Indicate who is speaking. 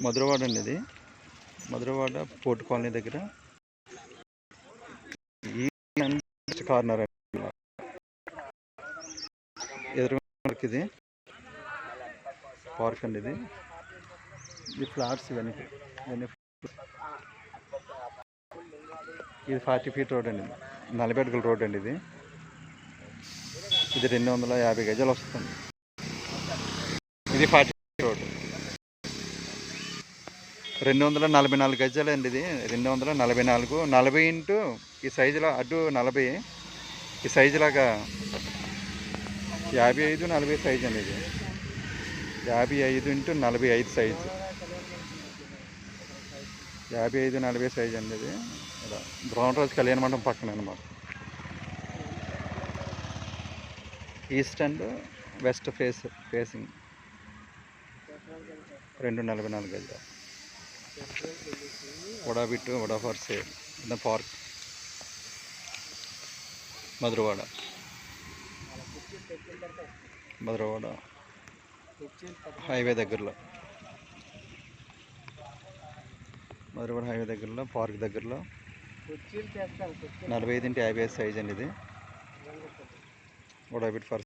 Speaker 1: మధురవాడ అండి ఇది. Madhurawada port colony దగ్గర ఈ కార్నర్ ఎదురుగా ఇది పార్క్ అండి. ఇది ఫ్లాట్స్ ఇవన్నీ. ఇది 40 ఫీట్ రోడ్ అండి. 40 అడుగుల రోడ్ అండి ఇది. ఇది 250 గజాలు వస్తుంది. ఇది 40 ఫీట్ రోడ్. 244 గజాలు అండి ఇది. 244 40 ఇంటూ ఈ సైజులో అడ్డు 40, ఈ సైజులాగా 55 40 సైజు అండి ఇది. 55 ఇంటూ 45 సైజు. 55 40 సైజు అండి ఇది. బ్రౌన్ రోజ్ కళ్యాణ మండపం పక్కన అనమాట. ఈస్ట్ అండ్ వెస్ట్ ఫేసింగ్ 244 గజాలు. Vada for sale the park Madhurawada highway దగ్గరలో. మధురవాడ హైవే దగ్గరలో, పార్క్ దగ్గరలో 45 x 55 సైజ్ అండి ఇది. వడా ఫర్